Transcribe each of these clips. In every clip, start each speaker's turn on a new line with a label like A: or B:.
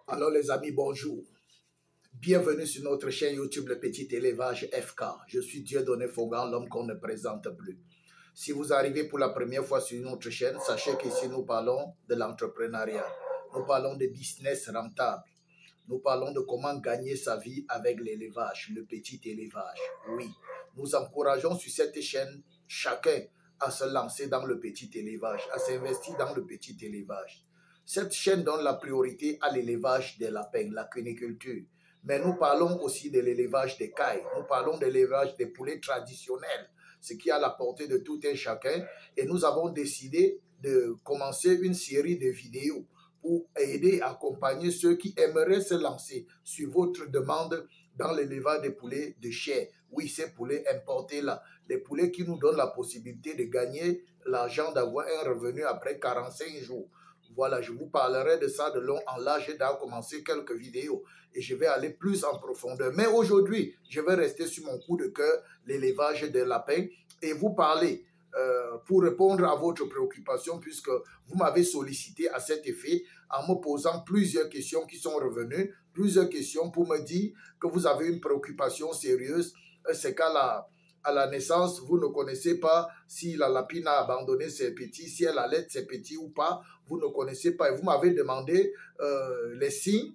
A: Alors les amis, bonjour. Bienvenue sur notre chaîne YouTube Le Petit Élevage FK. Je suis Dieudonné Fogan, l'homme qu'on ne présente plus. Si vous arrivez pour la première fois sur notre chaîne, sachez qu'ici nous parlons de l'entrepreneuriat. Nous parlons de business rentable. Nous parlons de comment gagner sa vie avec l'élevage, le petit élevage. Oui, nous encourageons sur cette chaîne chacun à se lancer dans le petit élevage, à s'investir dans le petit élevage. Cette chaîne donne la priorité à l'élevage des lapins, la cuniculture. Mais nous parlons aussi de l'élevage des cailles. Nous parlons de l'élevage des poulets traditionnels, ce qui est à la portée de tout un chacun. Et nous avons décidé de commencer une série de vidéos pour aider, accompagner ceux qui aimeraient se lancer sur votre demande dans l'élevage des poulets de chair. Oui, ces poulets importés-là, les poulets qui nous donnent la possibilité de gagner l'argent, d'avoir un revenu après 45 jours. Voilà, je vous parlerai de ça de long en large. J'ai déjà commencé quelques vidéos et je vais aller plus en profondeur. Mais aujourd'hui, je vais rester sur mon coup de cœur, l'élevage des lapins, et vous parler pour répondre à votre préoccupation, puisque vous m'avez sollicité à cet effet en me posant plusieurs questions qui sont revenues, plusieurs questions pour me dire que vous avez une préoccupation sérieuse. C'est qu'à la naissance, vous ne connaissez pas si la lapine a abandonné ses petits, si elle allait ses petits ou pas. Vous ne connaissez pas. Et vous m'avez demandé les signes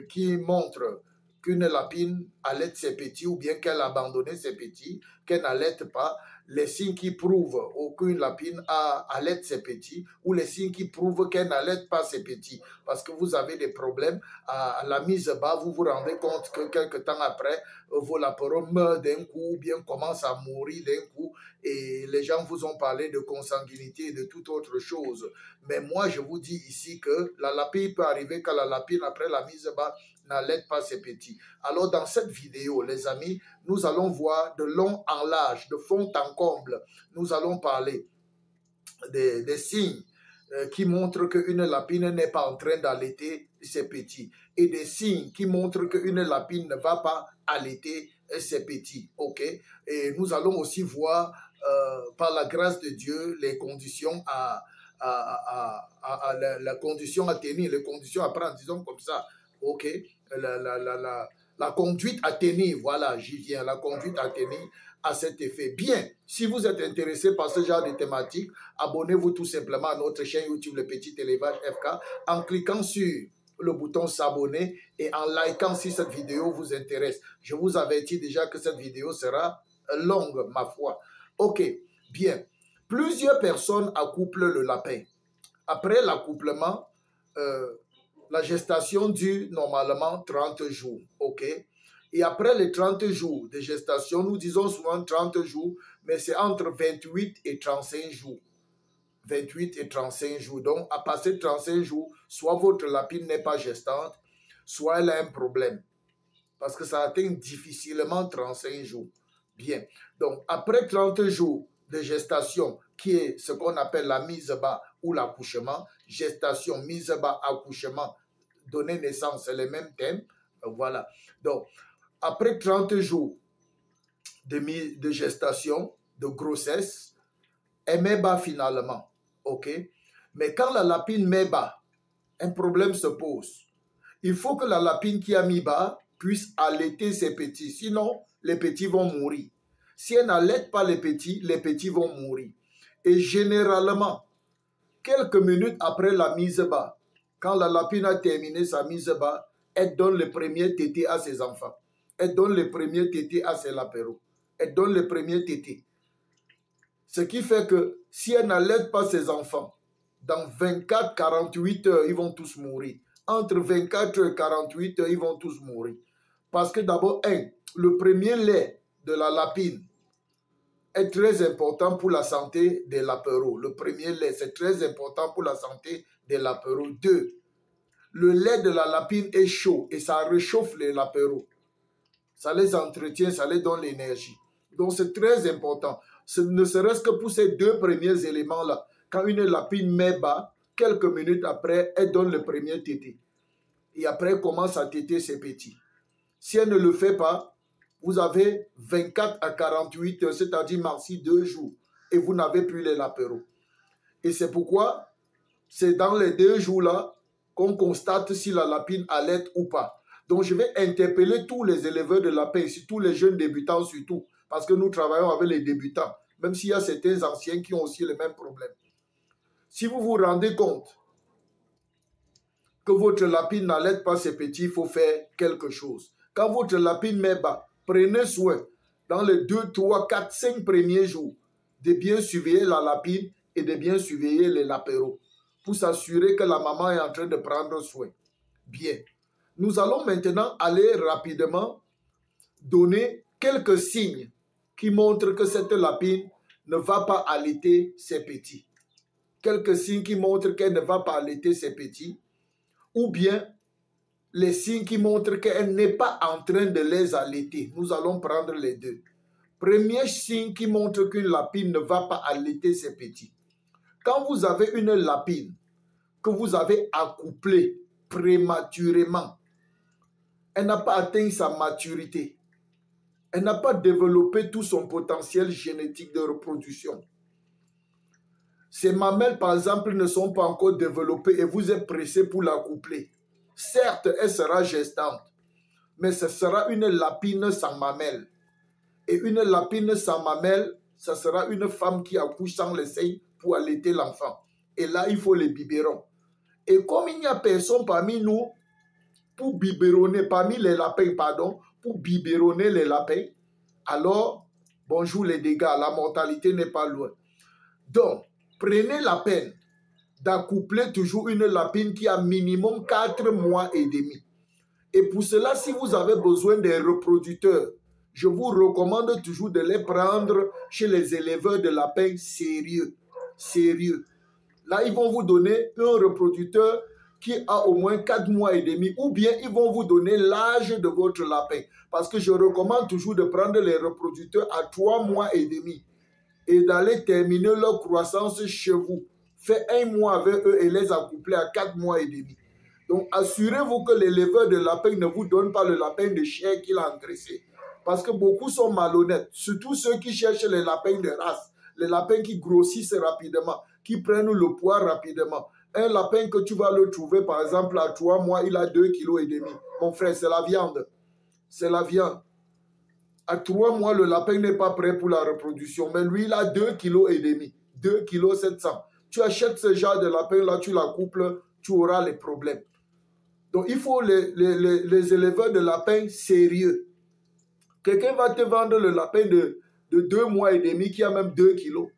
A: qui montrent qu'une lapine allaite ses petits ou bien qu'elle a abandonné ses petits, qu'elle n'allaite pas. Les signes qui prouvent qu'une lapine allaite ses petits ou les signes qui prouvent qu'elle n'allaite pas ses petits. Parce que vous avez des problèmes à la mise bas, vous vous rendez compte que quelques temps après, vos laperons meurent d'un coup ou bien commencent à mourir d'un coup et les gens vous ont parlé de consanguinité et de toute autre chose. Mais moi, je vous dis ici que la lapine peut arriver qu'à la lapine, après la mise bas, n'allaite pas ses petits. Alors, dans cette vidéo, les amis, nous allons voir de long en large, de fond en comble. Nous allons parler des signes qui montrent qu'une lapine n'est pas en train d'allaiter ses petits et des signes qui montrent qu'une lapine ne va pas allaiter ses petits. Ok? Et nous allons aussi voir, par la grâce de Dieu, les conditions la condition à tenir, les conditions à prendre, disons comme ça. Ok? La conduite à tenir, voilà, j'y viens, la conduite à tenir à cet effet. Bien, si vous êtes intéressé par ce genre de thématique, abonnez-vous tout simplement à notre chaîne YouTube Le Petit Élevage FK en cliquant sur le bouton s'abonner et en likant si cette vidéo vous intéresse. Je vous avertis déjà que cette vidéo sera longue, ma foi. Ok, bien. Plusieurs personnes accouplent le lapin. Après l'accouplement, la gestation dure normalement 30 jours, ok? Et après les 30 jours de gestation, nous disons souvent 30 jours, mais c'est entre 28 et 35 jours. 28 et 35 jours. Donc, à passer 35 jours, soit votre lapine n'est pas gestante, soit elle a un problème. Parce que ça atteint difficilement 35 jours. Bien. Donc, après 30 jours de gestation, qui est ce qu'on appelle la mise bas ou l'accouchement, gestation, mise bas, accouchement, donner naissance, c'est les mêmes thèmes. Voilà. Donc, après 30 jours de gestation, de grossesse, elle met bas finalement. OK? Mais quand la lapine met bas, un problème se pose. Il faut que la lapine qui a mis bas puisse allaiter ses petits. Sinon, les petits vont mourir. Si elle n'allaite pas les petits vont mourir. Et généralement, quelques minutes après la mise bas, quand la lapine a terminé sa mise bas, elle donne le premier tété à ses enfants. Elle donne le premier tété à ses lapéros. Elle donne le premier tété. Ce qui fait que si elle n'allaite pas ses enfants, dans 24-48 heures, ils vont tous mourir. Entre 24 et 48 heures, ils vont tous mourir. Parce que d'abord, le premier lait de la lapine est très important pour la santé des lapéros. Le premier lait, c'est très important pour la santé des lapéros. 2, le lait de la lapine est chaud et ça réchauffe les lapéros. Ça les entretient, ça les donne l'énergie. Donc, c'est très important. Ne serait-ce que pour ces 2 premiers éléments-là. Quand une lapine met bas, quelques minutes après, elle donne le premier tété. Et après, elle commence à téter ses petits. Si elle ne le fait pas, vous avez 24 à 48 heures, c'est-à-dire maxi 2 jours. Et vous n'avez plus les lapéros. Et c'est pourquoi, c'est dans les 2 jours-là qu'on constate si la lapine allaite ou pas. Donc, je vais interpeller tous les éleveurs de lapins, tous les jeunes débutants surtout, parce que nous travaillons avec les débutants, même s'il y a certains anciens qui ont aussi les mêmes problèmes. Si vous vous rendez compte que votre lapine n'allaite pas ses petits, il faut faire quelque chose. Quand votre lapine met bas, prenez soin, dans les 2, 3, 4, 5 premiers jours, de bien surveiller la lapine et de bien surveiller les lapéros, pour s'assurer que la maman est en train de prendre soin. Bien. Nous allons maintenant aller rapidement donner quelques signes qui montrent que cette lapine ne va pas allaiter ses petits. Quelques signes qui montrent qu'elle ne va pas allaiter ses petits, ou bien les signes qui montrent qu'elle n'est pas en train de les allaiter. Nous allons prendre les deux. Premier signe qui montre qu'une lapine ne va pas allaiter ses petits. Quand vous avez une lapine que vous avez accouplée prématurément, elle n'a pas atteint sa maturité. Elle n'a pas développé tout son potentiel génétique de reproduction. Ses mamelles, par exemple, ne sont pas encore développées et vous êtes pressé pour l'accoupler. Certes, elle sera gestante, mais ce sera une lapine sans mamelles. Et une lapine sans mamelles, ce sera une femme qui accouche sans les seins pour allaiter l'enfant. Et là, il faut les biberons. Et comme il n'y a personne parmi nous pour biberonner, parmi les lapins, pardon, pour biberonner les lapins, alors, bonjour les dégâts, la mortalité n'est pas loin. Donc, prenez la peine d'accoupler toujours une lapine qui a minimum 4 mois et demi. Et pour cela, si vous avez besoin des reproducteurs, je vous recommande toujours de les prendre chez les éleveurs de lapins sérieux. Sérieux. Là, ils vont vous donner un reproducteur qui a au moins 4 mois et demi, ou bien ils vont vous donner l'âge de votre lapin. Parce que je recommande toujours de prendre les reproducteurs à 3 mois et demi et d'aller terminer leur croissance chez vous. Faites 1 mois avec eux et les accoupler à 4 mois et demi. Donc, assurez-vous que l'éleveur de lapin ne vous donne pas le lapin de chair qu'il a engraissé. Parce que beaucoup sont malhonnêtes, surtout ceux qui cherchent les lapins de race, les lapins qui grossissent rapidement, qui prennent le poids rapidement. Un lapin que tu vas le trouver, par exemple, à 3 mois, il a 2,5 kg. Mon frère, c'est la viande. C'est la viande. À 3 mois, le lapin n'est pas prêt pour la reproduction. Mais lui, il a 2,5 kg. 2,7 kg. Tu achètes ce genre de lapin-là, tu l'accouples, tu auras les problèmes. Donc, il faut les éleveurs de lapins sérieux. Quelqu'un va te vendre le lapin de 2 mois et demi qui a même 2 kilos.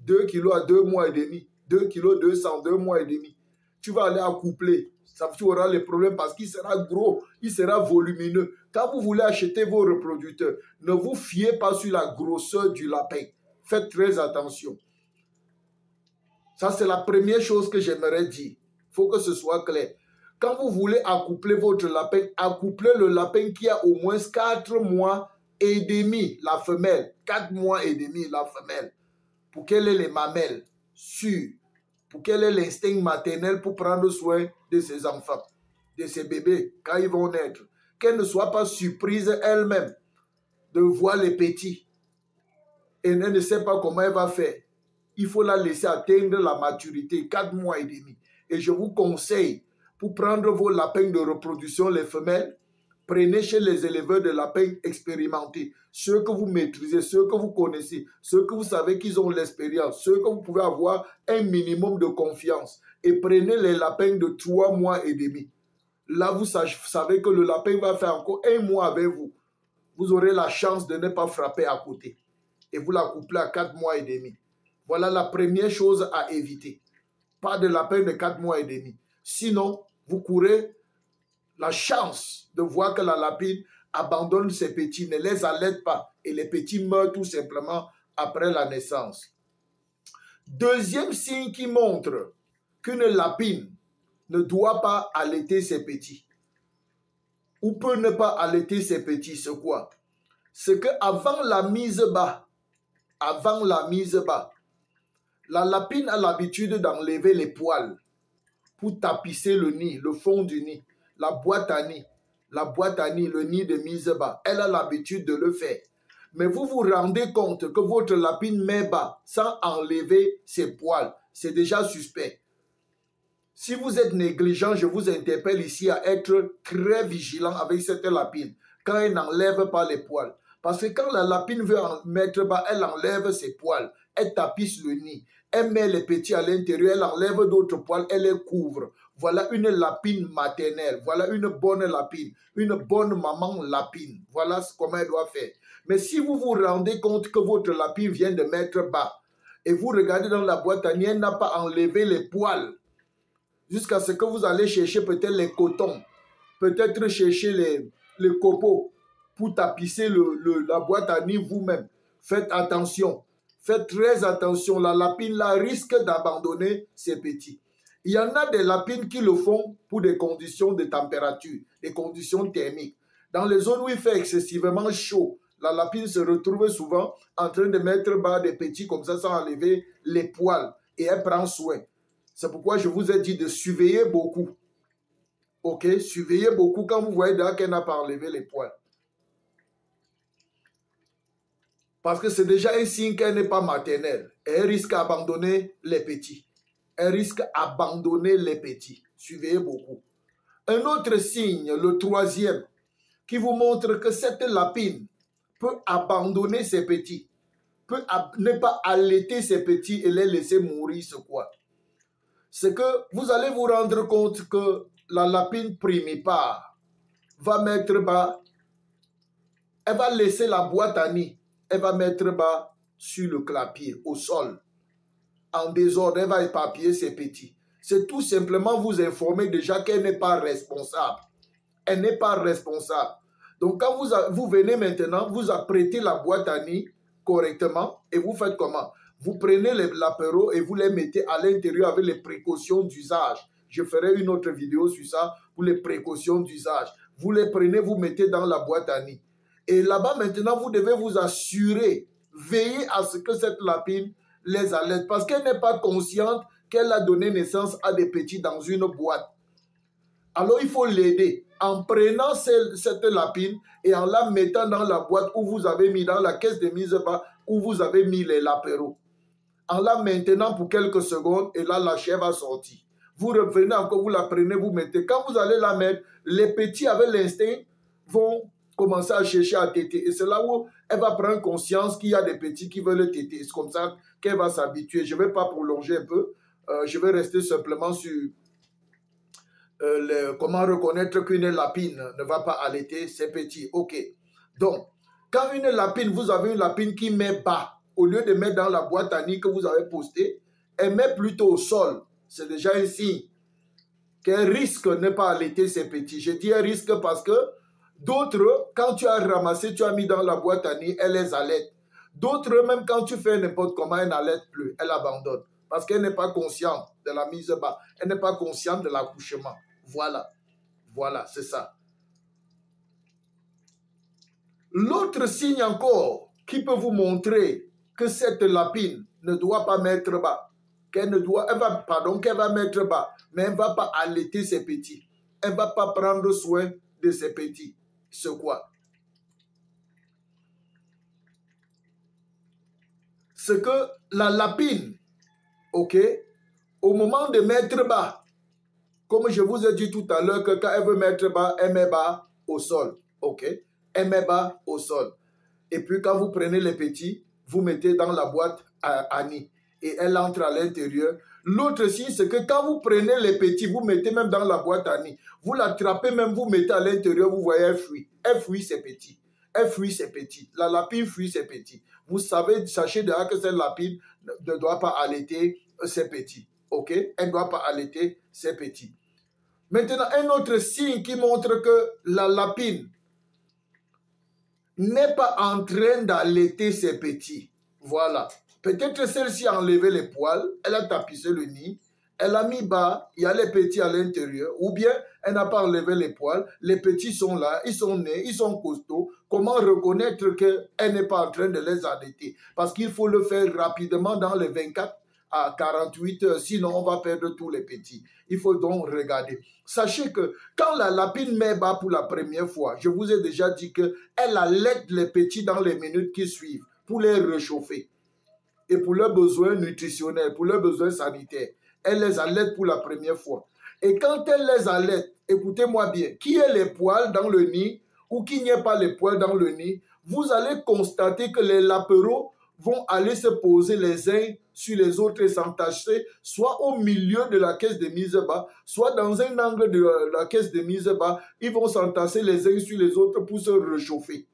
A: 2 kilos à 2 mois et demi. 2 kilos 200, 2 mois et demi. Tu vas aller accoupler. Ça, tu auras les problèmes parce qu'il sera gros, il sera volumineux. Quand vous voulez acheter vos reproducteurs, ne vous fiez pas sur la grosseur du lapin. Faites très attention. Ça, c'est la première chose que j'aimerais dire. Il faut que ce soit clair. Quand vous voulez accoupler votre lapin, accouplez le lapin qui a au moins 4 mois et demi, la femelle. 4 mois et demi, la femelle. Pour qu'elle ait les mamelles sûres. Pour qu'elle ait l'instinct maternel pour prendre soin de ses enfants, de ses bébés, quand ils vont naître. Qu'elle ne soit pas surprise elle-même de voir les petits. Et elle ne sait pas comment elle va faire. Il faut la laisser atteindre la maturité, 4 mois et demi. Et je vous conseille, pour prendre vos lapins de reproduction, les femelles, prenez chez les éleveurs de lapins expérimentés, ceux que vous maîtrisez, ceux que vous connaissez, ceux que vous savez qu'ils ont l'expérience, ceux que vous pouvez avoir un minimum de confiance. Et prenez les lapins de 3 mois et demi. Là, vous savez que le lapin va faire encore 1 mois avec vous. Vous aurez la chance de ne pas frapper à côté. Et vous l'accouplez à 4 mois et demi. Voilà la première chose à éviter. Pas de lapin de 4 mois et demi. Sinon, vous courez la chance de voir que la lapine abandonne ses petits, ne les allaite pas et les petits meurent tout simplement après la naissance. Deuxième signe qui montre qu'une lapine ne doit pas allaiter ses petits ou peut ne pas allaiter ses petits, c'est quoi? C'est qu'avant la mise bas, la lapine a l'habitude d'enlever les poils pour tapisser le nid, le fond du nid, la boîte à nid, le nid de mise bas. Elle a l'habitude de le faire. Mais vous vous rendez compte que votre lapine met bas sans enlever ses poils. C'est déjà suspect. Si vous êtes négligent, je vous interpelle ici à être très vigilant avec cette lapine quand elle n'enlève pas les poils. Parce que quand la lapine veut en mettre bas, elle enlève ses poils, elle tapisse le nid, elle met les petits à l'intérieur, elle enlève d'autres poils, elle les couvre. Voilà une lapine maternelle, voilà une bonne lapine, une bonne maman lapine. Voilà comment elle doit faire. Mais si vous vous rendez compte que votre lapine vient de mettre bas, et vous regardez dans la boîte à nid, elle n'a pas enlevé les poils, jusqu'à ce que vous allez chercher peut-être les cotons, peut-être chercher les copeaux pour tapisser la boîte à nid vous-même. Faites attention, faites très attention. La lapine là risque d'abandonner ses petits. Il y en a des lapines qui le font pour des conditions de température, des conditions thermiques. Dans les zones où il fait excessivement chaud, la lapine se retrouve souvent en train de mettre bas des petits comme ça sans enlever les poils et elle prend soin. C'est pourquoi je vous ai dit de surveiller beaucoup. Ok, surveillez beaucoup quand vous voyez qu'elle n'a pas enlevé les poils. Parce que c'est déjà un signe qu'elle n'est pas maternelle. Et elle risque d'abandonner les petits. Elle risque d'abandonner les petits. Surveillez beaucoup. Un autre signe, le troisième, qui vous montre que cette lapine peut abandonner ses petits, peut ne pas allaiter ses petits et les laisser mourir, c'est quoi? C'est que vous allez vous rendre compte que la lapine primipare va mettre bas, elle va laisser la boîte à nid, elle va mettre bas sur le clapier, au sol, en désordre, elle va éparpiller ses petits. C'est tout simplement vous informer déjà qu'elle n'est pas responsable. Elle n'est pas responsable. Donc quand vous venez maintenant, vous apprêtez la boîte à nid correctement et vous faites comment? Vous prenez l'apéro et vous les mettez à l'intérieur avec les précautions d'usage. Je ferai une autre vidéo sur ça pour les précautions d'usage. Vous les prenez, vous mettez dans la boîte à nid. Et là-bas maintenant, vous devez vous assurer, veiller à ce que cette lapine les allaite parce qu'elle n'est pas consciente qu'elle a donné naissance à des petits dans une boîte. Alors il faut l'aider en prenant cette lapine et en la mettant dans la boîte où vous avez mis, dans la caisse de mise bas où vous avez mis les lapéros. En la maintenant pour quelques secondes et là la chair va sortir. Vous revenez encore, vous la prenez, vous mettez. Quand vous allez la mettre, les petits avec l'instinct vont commencer à chercher à téter. Et c'est là où elle va prendre conscience qu'il y a des petits qui veulent téter. C'est comme ça qu'elle va s'habituer. Je ne vais pas prolonger un peu. Je vais rester simplement sur comment reconnaître qu'une lapine ne va pas allaiter ses petits. Ok. Donc, quand une lapine, vous avez une lapine qui met bas, au lieu de mettre dans la boîte à nid que vous avez postée, elle met plutôt au sol. C'est déjà un signe qu'elle risque de ne pas allaiter ses petits. Je dis un risque parce que d'autres, quand tu as ramassé, tu as mis dans la boîte à nid, elle les allaite. D'autres, même quand tu fais n'importe comment, elle n'allaite plus, elle abandonne. Parce qu'elle n'est pas consciente de la mise bas. Elle n'est pas consciente de l'accouchement. Voilà. Voilà, c'est ça. L'autre signe encore qui peut vous montrer que cette lapine ne doit pas mettre bas, qu'elle va mettre bas, mais elle ne va pas allaiter ses petits. Elle ne va pas prendre soin de ses petits. C'est quoi? C'est que la lapine, ok, au moment de mettre bas, comme je vous ai dit tout à l'heure que quand elle veut mettre bas, elle met bas au sol, ok, elle met bas au sol. Et puis quand vous prenez les petits, vous mettez dans la boîte à nid et elle entre à l'intérieur. L'autre signe, c'est que quand vous prenez les petits, vous mettez même dans la boîte à nid. Vous l'attrapez même, vous mettez à l'intérieur, vous voyez, elle fuit. Elle fuit ses petits. Elle fuit ses petits. La lapine fuit ses petits. Vous savez, sachez déjà que cette lapine ne doit pas allaiter ses petits. Ok? Elle ne doit pas allaiter ses petits. Maintenant, un autre signe qui montre que la lapine n'est pas en train d'allaiter ses petits. Voilà. Peut-être celle-ci a enlevé les poils, elle a tapissé le nid, elle a mis bas, il y a les petits à l'intérieur, ou bien elle n'a pas enlevé les poils, les petits sont là, ils sont nés, ils sont costauds. Comment reconnaître qu'elle n'est pas en train de les allaiter? Parce qu'il faut le faire rapidement dans les 24 à 48 heures, sinon on va perdre tous les petits. Il faut donc regarder. Sachez que quand la lapine met bas pour la première fois, je vous ai déjà dit qu'elle allaite les petits dans les minutes qui suivent pour les réchauffer. Et pour leurs besoins nutritionnels, pour leurs besoins sanitaires. elle les allaite pour la première fois. Et quand elle les allaite, écoutez-moi bien, qui ait les poils dans le nid ou qui n'y ait pas les poils dans le nid, vous allez constater que les lapéros vont aller se poser les uns sur les autres et s'entacher, soit au milieu de la caisse de mise bas, soit dans un angle de la caisse de mise bas. Ils vont s'entasser les uns sur les autres pour se réchauffer.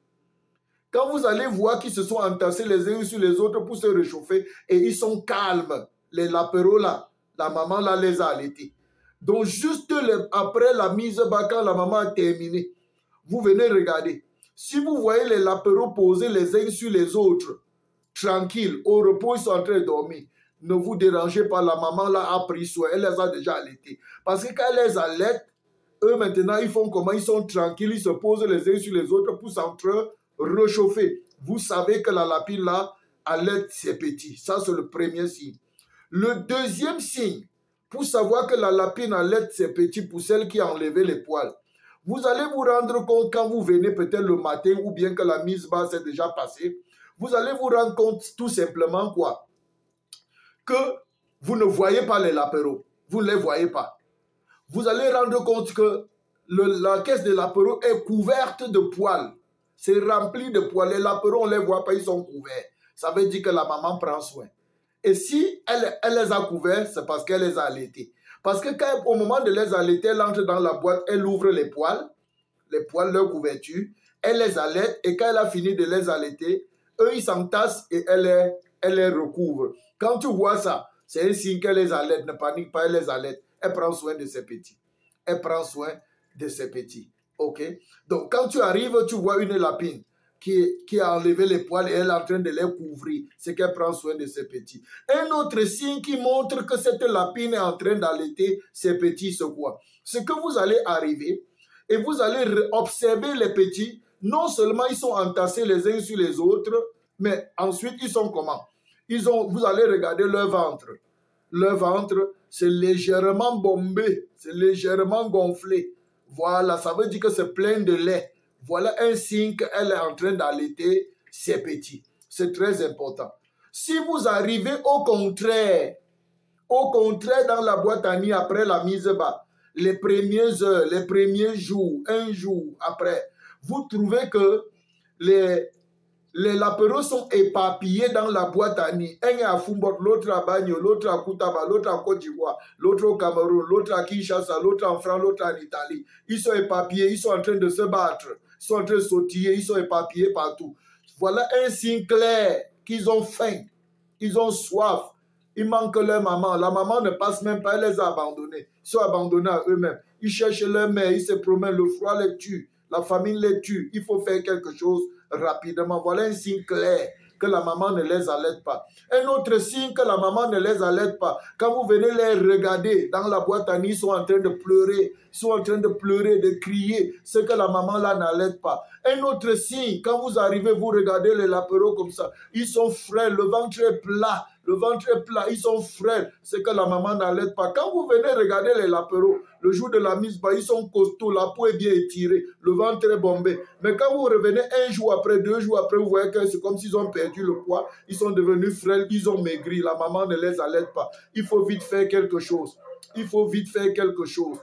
A: Quand vous allez voir qu'ils se sont entassés les uns sur les autres pour se réchauffer et ils sont calmes, les lapéros là, la maman là les a allaités. Donc juste après la mise bas, quand la maman a terminé, vous venez regarder. Si vous voyez les lapéros posés les uns sur les autres, tranquilles, au repos, ils sont en train de dormir. Ne vous dérangez pas, la maman là a pris soin, elle les a déjà allaités. Parce que quand elle les allaite, eux maintenant, ils font comment? Ils sont tranquilles, ils se posent les uns sur les autres pour réchauffer. Vous savez que la lapine là allaite ses petits. Ça, c'est le premier signe. Le deuxième signe, pour savoir que la lapine allaite ses petits, pour celle qui a enlevé les poils, vous allez vous rendre compte quand vous venez peut-être le matin ou bien que la mise basse est déjà passée, vous allez vous rendre compte tout simplement quoi? Que vous ne voyez pas les lapéros. Vous ne les voyez pas. Vous allez rendre compte que la caisse de lapéros est couverte de poils. C'est rempli de poils. Les lapéros, on ne les voit pas, ils sont couverts. Ça veut dire que la maman prend soin. Et si elle les a couverts, c'est parce qu'elle les a allaités. Parce que quand, au moment de les allaiter, elle entre dans la boîte, elle ouvre les poils, leur couverture, elle les allaite et quand elle a fini de les allaiter, eux, ils s'entassent et elle les recouvre. Quand tu vois ça, c'est un signe qu'elle les allaite. Ne panique pas, elle les allaite. Elle prend soin de ses petits. Elle prend soin de ses petits. OK? Donc, quand tu arrives, tu vois une lapine qui a enlevé les poils et elle est en train de les couvrir. C'est qu'elle prend soin de ses petits. Un autre signe qui montre que cette lapine est en train d'allaiter ses petits, c'est quoi? C'est que vous allez arriver et vous allez observer les petits. Non seulement ils sont entassés les uns sur les autres, mais ensuite ils sont comment? Vous allez regarder leur ventre. Leur ventre, c'est légèrement bombé, c'est légèrement gonflé. Voilà, ça veut dire que c'est plein de lait. Voilà un signe qu'elle est en train d'allaiter ses petits. C'est très important. Si vous arrivez au contraire dans la boîte à nid après la mise bas, les premières heures, les premiers jours, un jour après, vous trouvez que les lapéros sont éparpillés dans la boîte à nid. Un est à Foumbot, l'autre à Bagno, l'autre à Koutaba, l'autre en Côte d'Ivoire, l'autre au Cameroun, l'autre à Kinshasa, l'autre en France, l'autre en Italie. Ils sont éparpillés, ils sont en train de se battre, ils sont en train de sautiller, ils sont éparpillés partout. Voilà un signe clair qu'ils ont faim, ils ont soif, ils manquent leur maman. La maman ne passe même pas, elle les a abandonnés. Ils sont abandonnés à eux-mêmes. Ils cherchent leur mère, ils se promènent, le froid les tue, la famine les tue. Il faut faire quelque chose rapidement. Voilà un signe clair que la maman ne les allaite pas. Un autre signe que la maman ne les allaite pas. Quand vous venez les regarder dans la boîte à nid, ils sont en train de pleurer. Ils sont en train de pleurer, de crier. Ce que la maman là n'allaite pas. Un autre signe, quand vous arrivez, vous regardez les lapéros comme ça. Ils sont frêles, le ventre est plat. Le ventre est plat, ils sont frêles. C'est que la maman n'allaite pas. Quand vous venez regarder les lapéros, le jour de la mise bas, ils sont costauds, la peau est bien étirée, le ventre est bombé. Mais quand vous revenez un jour après, 2 jours après, vous voyez que c'est comme s'ils ont perdu le poids, ils sont devenus frêles, ils ont maigri. La maman ne les allaite pas. Il faut vite faire quelque chose. Il faut vite faire quelque chose.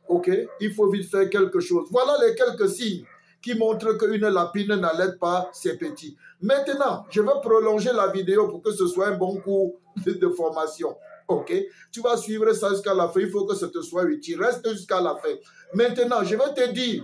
A: OK? Il faut vite faire quelque chose. Voilà les quelques signes qui montrent qu'une lapine n'allaite pas ses petits. Maintenant, je vais prolonger la vidéo pour que ce soit un bon cours de formation. OK? Tu vas suivre ça jusqu'à la fin. Il faut que ça te soit utile. Reste jusqu'à la fin. Maintenant, je vais te dire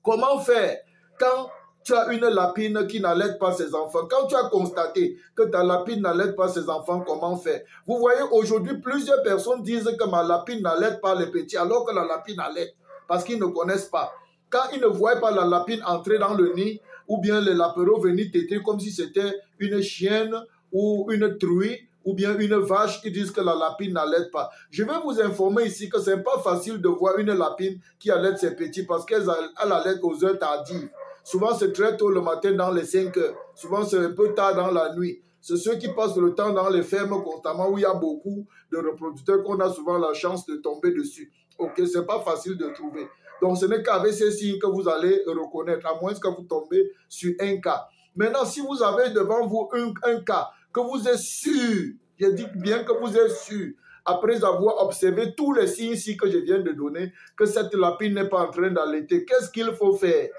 A: comment faire quand tu as une lapine qui n'allaite pas ses enfants. Quand tu as constaté que ta lapine n'allaite pas ses enfants, comment faire? Vous voyez, aujourd'hui, plusieurs personnes disent que ma lapine n'allaite pas les petits, alors que la lapine allaite, parce qu'ils ne connaissent pas. Quand ils ne voient pas la lapine entrer dans le nid, ou bien les lapéros venir téter comme si c'était une chienne ou une truie, ou bien une vache, ils disent que la lapine n'allaite pas. Je vais vous informer ici que ce n'est pas facile de voir une lapine qui allaite ses petits parce qu'elle allaite aux heures tardives. Souvent, c'est très tôt le matin dans les 5 heures. Souvent, c'est un peu tard dans la nuit. C'est ceux qui passent le temps dans les fermes constamment où il y a beaucoup de reproducteurs qu'on a souvent la chance de tomber dessus. OK, ce n'est pas facile de trouver. Donc, ce n'est qu'avec ces signes que vous allez reconnaître, à moins que vous tombez sur un cas. Maintenant, si vous avez devant vous un cas, que vous êtes sûr, je dis bien que vous êtes sûr, après avoir observé tous les signes ici que je viens de donner, que cette lapine n'est pas en train d'allaiter. Qu'est-ce qu'il faut faire?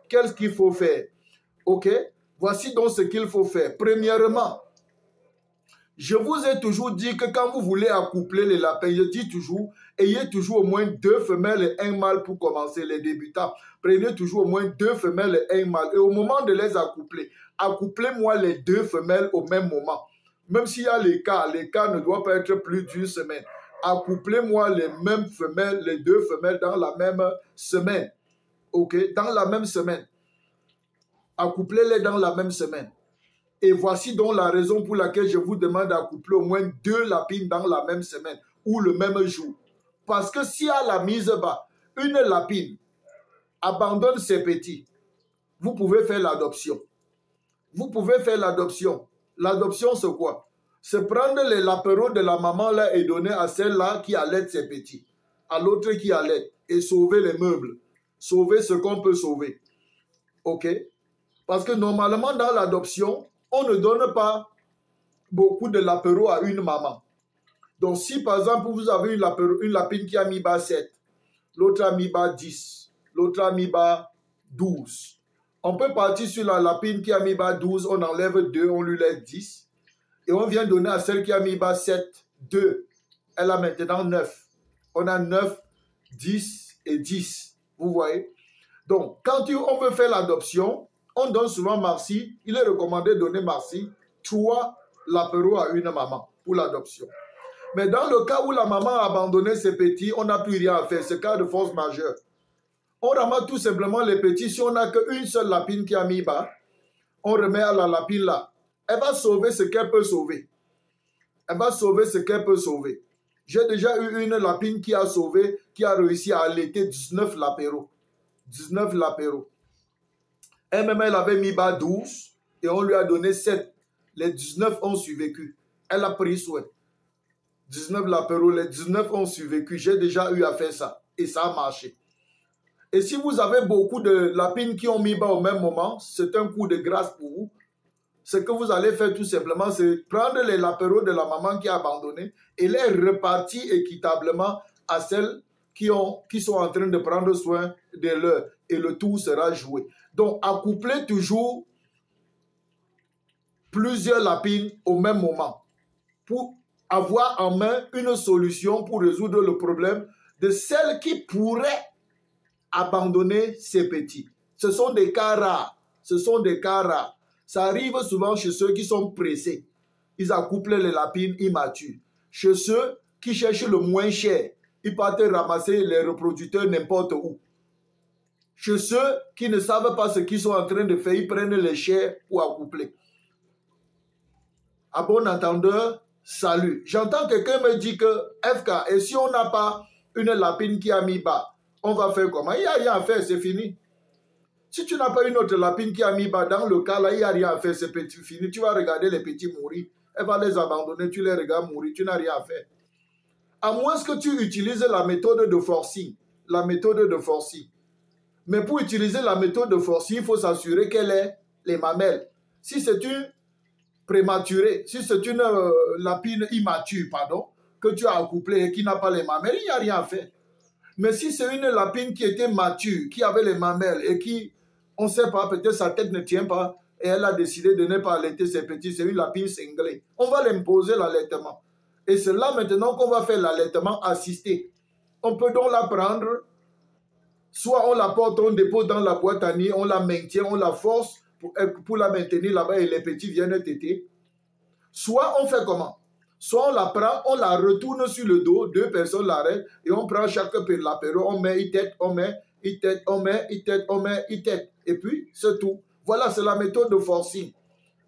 A: Qu'est-ce qu'il faut faire? Ok? Voici donc ce qu'il faut faire. Premièrement, je vous ai toujours dit que quand vous voulez accoupler les lapins, je dis toujours, ayez toujours au moins 2 femelles et un mâle pour commencer les débutants. Prenez toujours au moins 2 femelles et un mâle. Et au moment de les accoupler, accouplez-moi les 2 femelles au même moment. Même s'il y a l'écart ne doit pas être plus d'une semaine. Accouplez-moi les mêmes femelles, les 2 femelles dans la même semaine. Ok? Dans la même semaine. Accouplez-les dans la même semaine. Et voici donc la raison pour laquelle je vous demande d'accoupler au moins 2 lapines dans la même semaine ou le même jour. Parce que si à la mise bas, une lapine abandonne ses petits, vous pouvez faire l'adoption. Vous pouvez faire l'adoption. L'adoption, c'est quoi? C'est prendre les lapéros de la maman là et donner à celle-là qui allaite ses petits, à l'autre qui allaite, et sauver les meubles. Sauver ce qu'on peut sauver. Ok? Parce que normalement, dans l'adoption, on ne donne pas beaucoup de lapéros à une maman. Donc, si par exemple, vous avez une lapine qui a mis bas 7, l'autre a mis bas 10, l'autre a mis bas 12, on peut partir sur la lapine qui a mis bas 12, on enlève 2, on lui laisse 10, et on vient donner à celle qui a mis bas 7, 2. Elle a maintenant 9. On a 9, 10 et 10. Vous voyez? Donc, quand on veut faire l'adoption, on donne souvent Marcy. Il est recommandé de donner Marcy 3 lapéros à une maman pour l'adoption. Mais dans le cas où la maman a abandonné ses petits, on n'a plus rien à faire. C'est cas de force majeure. On ramasse tout simplement les petits. Si on n'a qu'une seule lapine qui a mis bas, on remet à la lapine là. Elle va sauver ce qu'elle peut sauver. Elle va sauver ce qu'elle peut sauver. J'ai déjà eu une lapine qui a sauvé, qui a réussi à allaiter 19 lapéros. 19 lapéros. Elle-même, elle avait mis bas 12 et on lui a donné 7. Les 19 ont survécu. Elle a pris soin. 19 lapéros, les 19 ont survécu. J'ai déjà eu à faire ça et ça a marché. Et si vous avez beaucoup de lapines qui ont mis bas au même moment, c'est un coup de grâce pour vous. Ce que vous allez faire tout simplement, c'est prendre les lapéros de la maman qui a abandonné et les repartir équitablement à celles qui sont en train de prendre soin de leurs. Et le tout sera joué. Donc, accouplez toujours plusieurs lapines au même moment pour avoir en main une solution pour résoudre le problème de celles qui pourraient abandonner ses petits. Ce sont des cas rares. Ce sont des cas rares. Ça arrive souvent chez ceux qui sont pressés. Ils accouplent les lapines immatures. Chez ceux qui cherchent le moins cher, ils partent ramasser les reproducteurs n'importe où. Chez ceux qui ne savent pas ce qu'ils sont en train de faire, ils prennent les chairs pour accoupler. À bon entendeur, salut. J'entends quelqu'un me dire que FK, et si on n'a pas une lapine qui a mis bas, on va faire comment? Il n'y a rien à faire, c'est fini. Si tu n'as pas une autre lapine qui a mis bas, dans le cas là, il n'y a rien à faire, c'est fini. Tu vas regarder les petits mourir. Elle va les abandonner, tu les regardes mourir, tu n'as rien à faire. À moins que tu utilises la méthode de forcing. La méthode de forcing. Mais pour utiliser la méthode de forcing, il faut s'assurer qu'elle ait les mamelles. Si c'est une prématurée, si c'est une lapine immature, pardon, que tu as accouplée et qui n'a pas les mamelles, il n'y a rien à faire. Mais si c'est une lapine qui était mature, qui avait les mamelles et qui, on ne sait pas, peut-être sa tête ne tient pas et elle a décidé de ne pas allaiter ses petits, c'est une lapine cinglée. On va l'imposer l'allaitement. Et c'est là maintenant qu'on va faire l'allaitement assisté. On peut donc la prendre, soit on la porte, on dépose dans la boîte à nid, on la maintient, on la force pour la maintenir là-bas et les petits viennent téter. Soit on fait comment? Soit on la prend, on la retourne sur le dos, 2 personnes l'arrêtent et on prend chaque lapéro, on met, il tête, on met, il tête, on met, il tête, on met, il tête. Et puis, c'est tout. Voilà, c'est la méthode de forcing.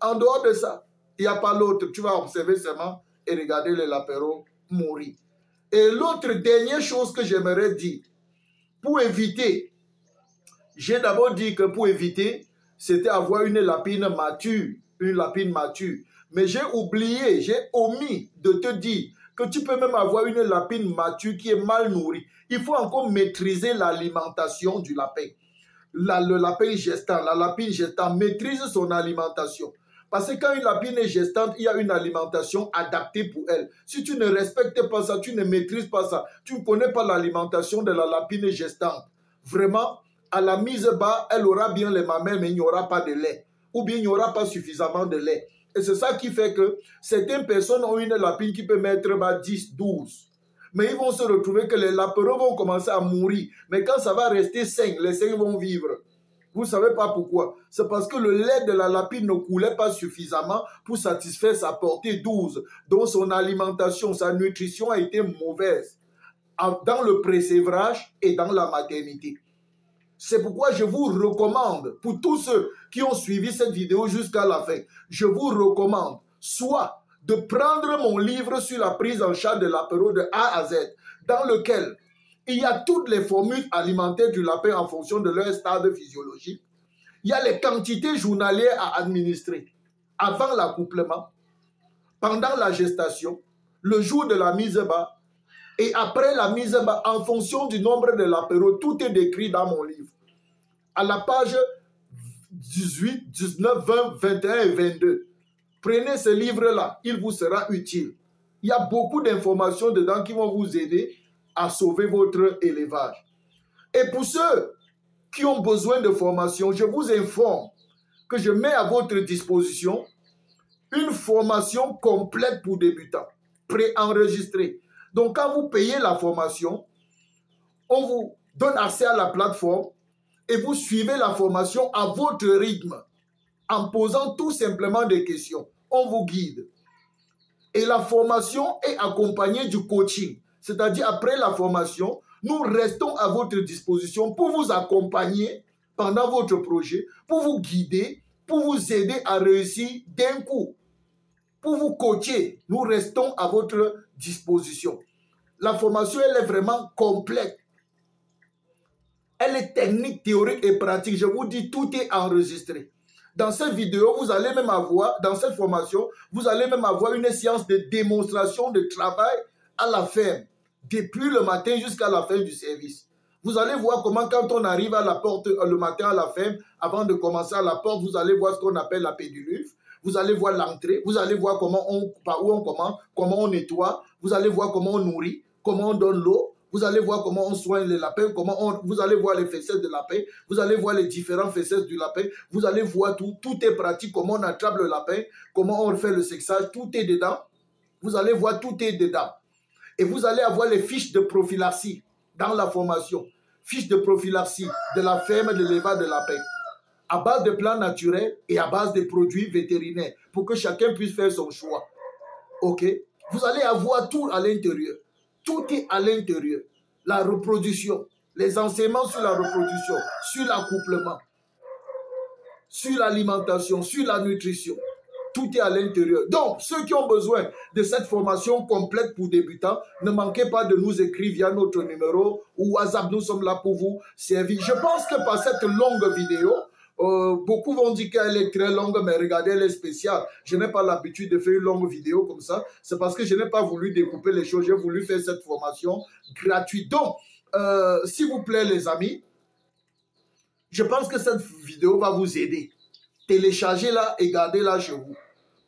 A: En dehors de ça, il n'y a pas l'autre. Tu vas observer seulement et regarder les lapéros mourir. Et l'autre dernière chose que j'aimerais dire, pour éviter, j'ai d'abord dit que pour éviter, c'était avoir une lapine mature. Une lapine mature. Mais j'ai oublié, j'ai omis de te dire que tu peux même avoir une lapine mature qui est mal nourrie. Il faut encore maîtriser l'alimentation du lapin. Le lapin gestant, la lapine gestant maîtrise son alimentation. Parce que quand une lapine est gestante, il y a une alimentation adaptée pour elle. Si tu ne respectes pas ça, tu ne maîtrises pas ça, tu ne connais pas l'alimentation de la lapine gestante, vraiment, à la mise bas, elle aura bien les mamelles, mais il n'y aura pas de lait. Ou bien il n'y aura pas suffisamment de lait. Et c'est ça qui fait que certaines personnes ont une lapine qui peut mettre 10, 12. Mais ils vont se retrouver que les lapereaux vont commencer à mourir. Mais quand ça va rester 5, les 5 vont vivre. Vous ne savez pas pourquoi. C'est parce que le lait de la lapine ne coulait pas suffisamment pour satisfaire sa portée 12. Donc son alimentation, sa nutrition a été mauvaise dans le pré-sévrage et dans la maternité. C'est pourquoi je vous recommande, pour tous ceux qui ont suivi cette vidéo jusqu'à la fin, je vous recommande soit de prendre mon livre sur la prise en charge de l'apéro de A à Z, dans lequel il y a toutes les formules alimentaires du lapin en fonction de leur stade physiologique. Il y a les quantités journalières à administrer avant l'accouplement, pendant la gestation, le jour de la mise bas et après la mise bas en fonction du nombre de l'apéro. Tout est décrit dans mon livre. À la page 18, 19, 20, 21 et 22. Prenez ce livre-là, il vous sera utile. Il y a beaucoup d'informations dedans qui vont vous aider à sauver votre élevage. Et pour ceux qui ont besoin de formation, je vous informe que je mets à votre disposition une formation complète pour débutants, préenregistrée. Donc, quand vous payez la formation, on vous donne accès à la plateforme et vous suivez la formation à votre rythme en posant tout simplement des questions. On vous guide. Et la formation est accompagnée du coaching. C'est-à-dire, après la formation, nous restons à votre disposition pour vous accompagner pendant votre projet, pour vous guider, pour vous aider à réussir d'un coup, pour vous coacher. Nous restons à votre disposition. La formation, elle est vraiment complète. Elle est technique, théorique et pratique. Je vous dis, tout est enregistré. Dans cette vidéo, vous allez même avoir, dans cette formation, vous allez même avoir une séance de démonstration de travail à la ferme, depuis le matin jusqu'à la fin du service. Vous allez voir comment quand on arrive à la porte le matin à la ferme, avant de commencer à la porte, vous allez voir ce qu'on appelle la pédiluve. Vous allez voir l'entrée, vous allez voir par où on commence, comment on nettoie, vous allez voir comment on nourrit, comment on donne l'eau. Vous allez voir comment on soigne les lapins, vous allez voir les fesses de lapin, vous allez voir les différents fesses du lapin, vous allez voir tout est pratique, comment on attrape le lapin, comment on fait le sexage, tout est dedans. Vous allez voir, tout est dedans. Et vous allez avoir les fiches de prophylaxie dans la formation. Fiches de prophylaxie de la ferme de l'élevage de lapin, à base de plants naturels et à base de produits vétérinaires, pour que chacun puisse faire son choix. Ok? Vous allez avoir tout à l'intérieur. Tout est à l'intérieur. La reproduction, les enseignements sur la reproduction, sur l'accouplement, sur l'alimentation, sur la nutrition. Tout est à l'intérieur. Donc, ceux qui ont besoin de cette formation complète pour débutants, ne manquez pas de nous écrire via notre numéro ou WhatsApp. Nous sommes là pour vous servir. Je pense que par cette longue vidéo, beaucoup vont dire qu'elle est très longue, mais regardez, elle est spéciale. Je n'ai pas l'habitude de faire une longue vidéo comme ça. C'est parce que je n'ai pas voulu découper les choses. J'ai voulu faire cette formation gratuite. Donc, s'il vous plaît, les amis, je pense que cette vidéo va vous aider. Téléchargez-la et gardez-la chez vous.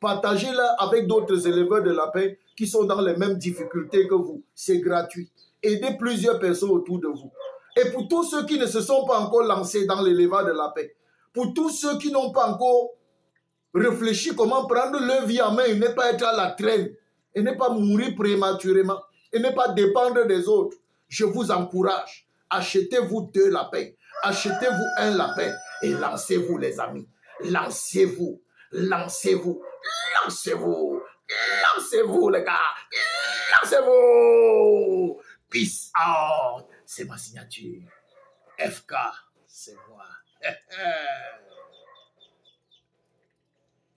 A: Partagez-la avec d'autres éleveurs de lapins qui sont dans les mêmes difficultés que vous. C'est gratuit. Aidez plusieurs personnes autour de vous. Et pour tous ceux qui ne se sont pas encore lancés dans l'élevage de lapins, pour tous ceux qui n'ont pas encore réfléchi comment prendre leur vie en main et ne pas être à la traîne, et ne pas mourir prématurément, et ne pas dépendre des autres, je vous encourage. Achetez-vous 2 lapins, achetez-vous 1 lapin et lancez-vous, les amis. Lancez-vous, lancez-vous, lancez-vous, lancez-vous, les gars, lancez-vous. Peace out. C'est ma signature. FK, c'est moi.